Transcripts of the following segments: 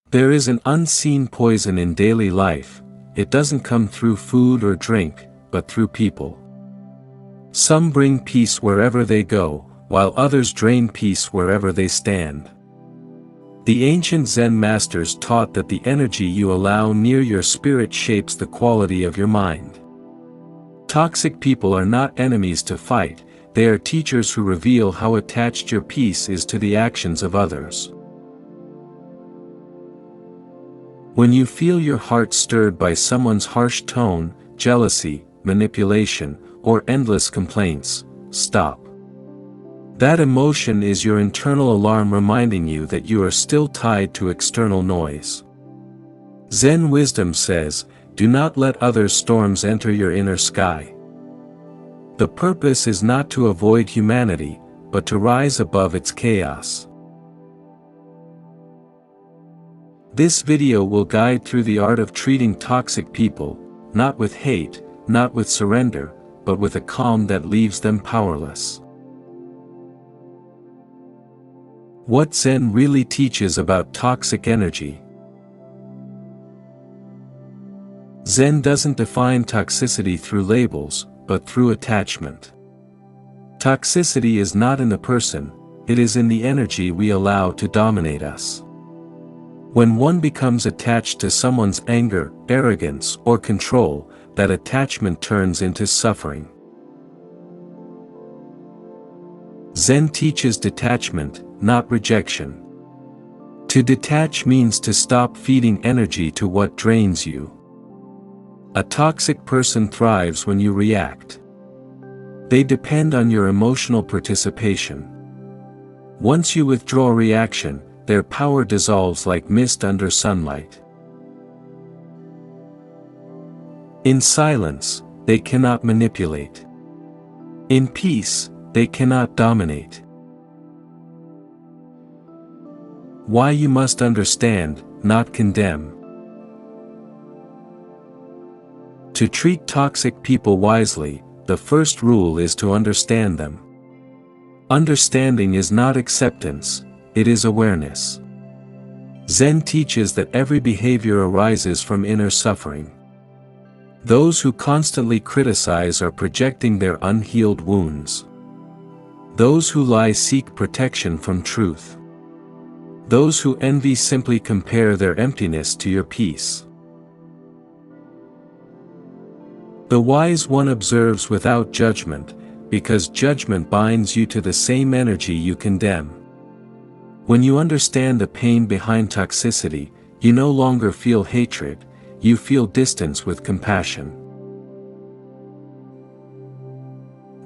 There is an unseen poison in daily life. It doesn't come through food or drink, but through people. Some bring peace wherever they go, while others drain peace wherever they stand. The ancient Zen masters taught that the energy you allow near your spirit shapes the quality of your mind. Toxic people are not enemies to fight, they are teachers who reveal how attached your peace is to the actions of others. When you feel your heart stirred by someone's harsh tone, jealousy, manipulation, or endless complaints, stop. That emotion is your internal alarm reminding you that you are still tied to external noise. Zen wisdom says, do not let others' storms enter your inner sky. The purpose is not to avoid humanity, but to rise above its chaos. This video will guide through the art of treating toxic people, not with hate, not with surrender, but with a calm that leaves them powerless. What Zen really teaches about toxic energy. Zen doesn't define toxicity through labels, but through attachment. Toxicity is not in the person, it is in the energy we allow to dominate us. When one becomes attached to someone's anger, arrogance, or control, that attachment turns into suffering. Zen teaches detachment, not rejection. To detach means to stop feeding energy to what drains you. A toxic person thrives when you react. They depend on your emotional participation. Once you withdraw reaction, their power dissolves like mist under sunlight. In silence, they cannot manipulate. In peace, they cannot dominate. Why you must understand, not condemn. To treat toxic people wisely, the first rule is to understand them. Understanding is not acceptance, it is awareness. Zen teaches that every behavior arises from inner suffering. Those who constantly criticize are projecting their unhealed wounds. Those who lie seek protection from truth. Those who envy simply compare their emptiness to your peace. The wise one observes without judgment, because judgment binds you to the same energy you condemn. When you understand the pain behind toxicity, you no longer feel hatred, you feel distance with compassion.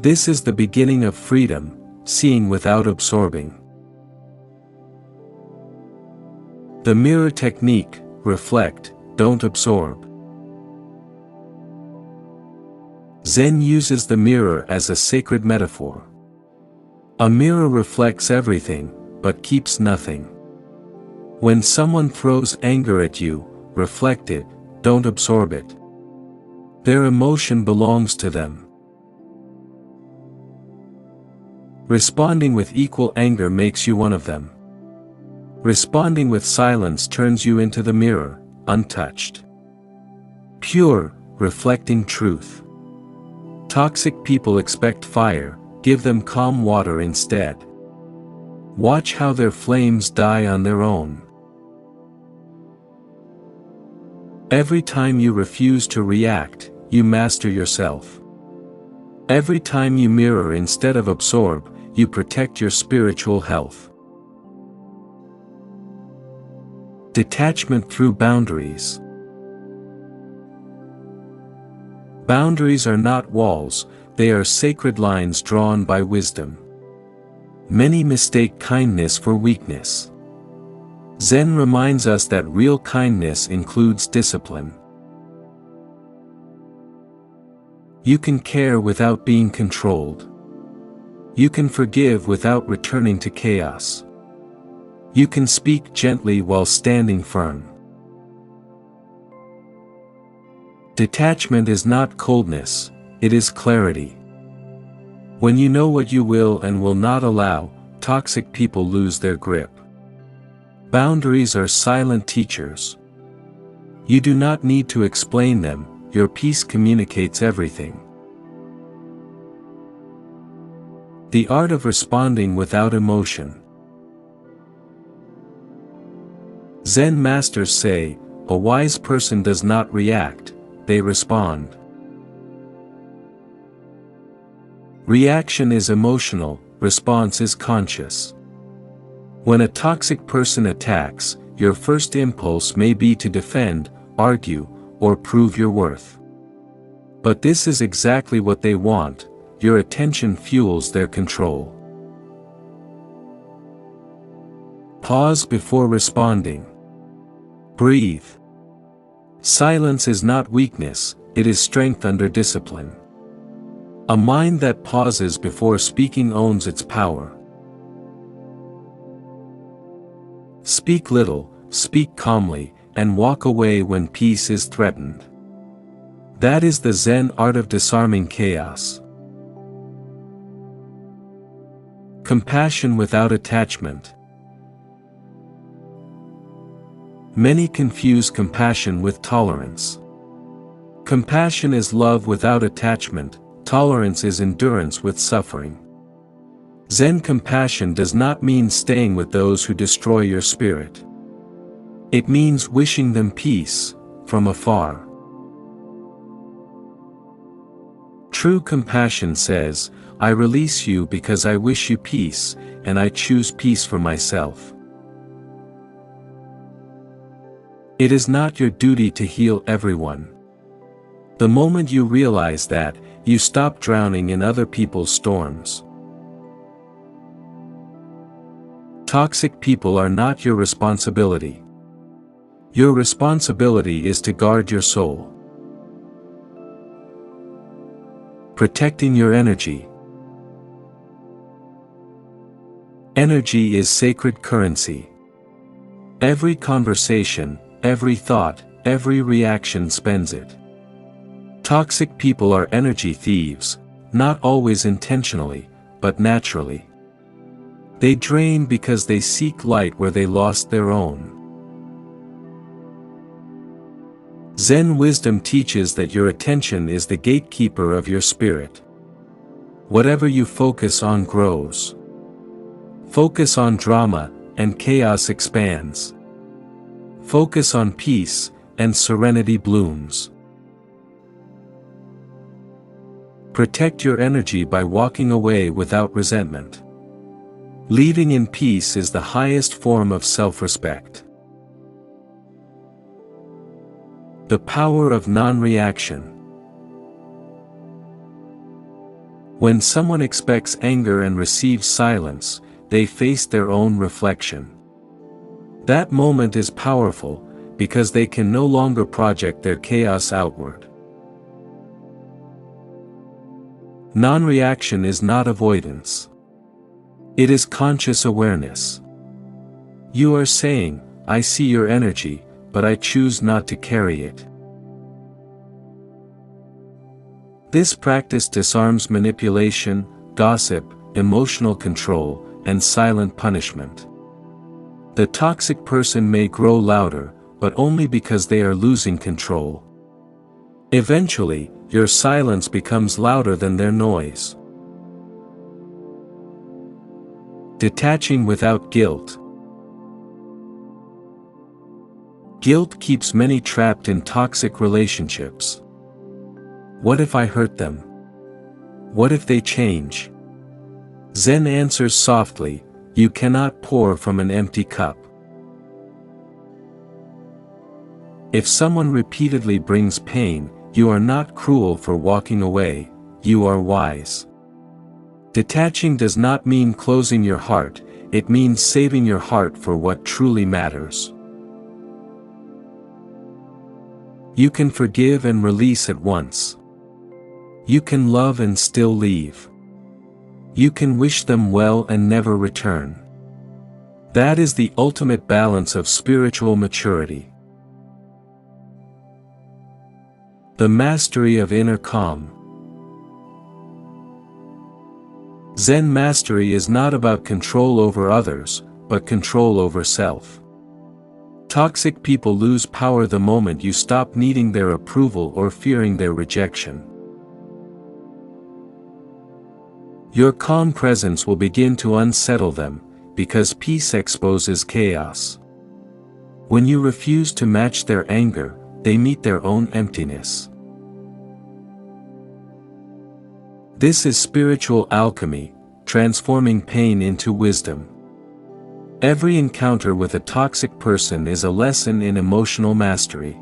This is the beginning of freedom, seeing without absorbing. The mirror technique, reflect, don't absorb. Zen uses the mirror as a sacred metaphor. A mirror reflects everything, but keeps nothing. When someone throws anger at you, reflect it, don't absorb it. Their emotion belongs to them. Responding with equal anger makes you one of them. Responding with silence turns you into the mirror, untouched. Pure, reflecting truth. Toxic people expect fire, give them calm water instead. Watch how their flames die on their own. Every time you refuse to react, you master yourself. Every time you mirror instead of absorb, you protect your spiritual health. Detachment through boundaries. Boundaries are not walls, they are sacred lines drawn by wisdom. Many mistake kindness for weakness. Zen reminds us that real kindness includes discipline. You can care without being controlled. You can forgive without returning to chaos. You can speak gently while standing firm. Detachment is not coldness, it is clarity. When you know what you will and will not allow, toxic people lose their grip. Boundaries are silent teachers. You do not need to explain them, your peace communicates everything. The art of responding without emotion. Zen masters say, a wise person does not react, they respond. Reaction is emotional, response is conscious. When a toxic person attacks, your first impulse may be to defend, argue, or prove your worth. But this is exactly what they want, your attention fuels their control. Pause before responding. Breathe. Silence is not weakness, it is strength under discipline. A mind that pauses before speaking owns its power. Speak little, speak calmly, and walk away when peace is threatened. That is the Zen art of disarming chaos. Compassion without attachment. Many confuse compassion with tolerance. Compassion is love without attachment, tolerance is endurance with suffering. Zen compassion does not mean staying with those who destroy your spirit. It means wishing them peace, from afar. True compassion says, I release you because I wish you peace, and I choose peace for myself. It is not your duty to heal everyone. The moment you realize that, you stop drowning in other people's storms. Toxic people are not your responsibility. Your responsibility is to guard your soul. Protecting your energy. Energy is sacred currency. Every conversation, every thought, every reaction spends it. Toxic people are energy thieves, not always intentionally, but naturally. They drain because they seek light where they lost their own. Zen wisdom teaches that your attention is the gatekeeper of your spirit. Whatever you focus on grows. Focus on drama, and chaos expands. Focus on peace, and serenity blooms. Protect your energy by walking away without resentment. Leaving in peace is the highest form of self-respect. The power of non-reaction. When someone expects anger and receives silence, they face their own reflection. That moment is powerful, because they can no longer project their chaos outward. Non-reaction is not avoidance. It is conscious awareness. You are saying, I see your energy, but I choose not to carry it. This practice disarms manipulation, gossip, emotional control, and silent punishment. The toxic person may grow louder, but only because they are losing control. Eventually, your silence becomes louder than their noise. Detaching without guilt. Guilt keeps many trapped in toxic relationships. What if I hurt them? What if they change? Zen answers softly, you cannot pour from an empty cup. If someone repeatedly brings pain, you are not cruel for walking away, you are wise. Detaching does not mean closing your heart, it means saving your heart for what truly matters. You can forgive and release at once. You can love and still leave. You can wish them well and never return. That is the ultimate balance of spiritual maturity. The mastery of inner calm. Zen mastery is not about control over others, but control over self. Toxic people lose power the moment you stop needing their approval or fearing their rejection. Your calm presence will begin to unsettle them, because peace exposes chaos. When you refuse to match their anger, they meet their own emptiness. This is spiritual alchemy, transforming pain into wisdom. Every encounter with a toxic person is a lesson in emotional mastery.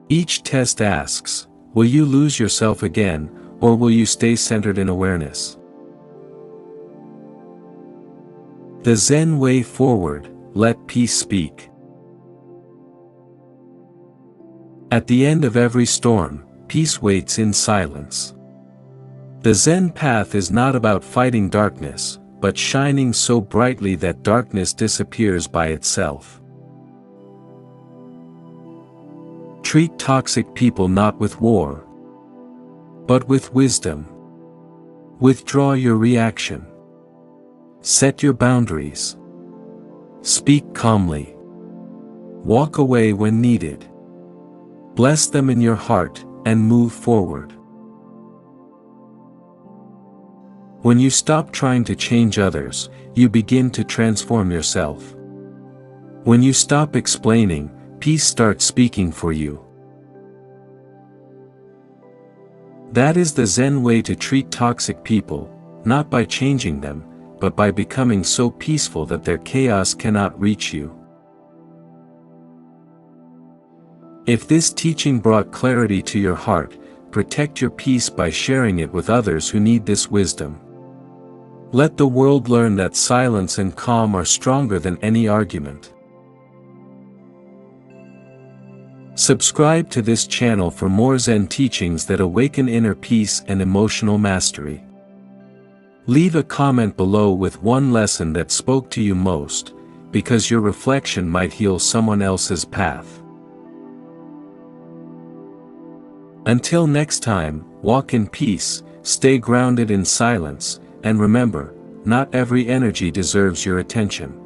Each test asks, will you lose yourself again, or will you stay centered in awareness? The Zen way forward, let peace speak. At the end of every storm, peace waits in silence. The Zen path is not about fighting darkness, but shining so brightly that darkness disappears by itself. Treat toxic people not with war, but with wisdom. Withdraw your reaction. Set your boundaries. Speak calmly. Walk away when needed. Bless them in your heart, and move forward. When you stop trying to change others, you begin to transform yourself. When you stop explaining, peace starts speaking for you. That is the Zen way to treat toxic people, not by changing them, but by becoming so peaceful that their chaos cannot reach you. If this teaching brought clarity to your heart, protect your peace by sharing it with others who need this wisdom. Let the world learn that silence and calm are stronger than any argument. Subscribe to this channel for more Zen teachings that awaken inner peace and emotional mastery. Leave a comment below with one lesson that spoke to you most, because your reflection might heal someone else's path. Until next time, walk in peace, stay grounded in silence, and remember, not every energy deserves your attention.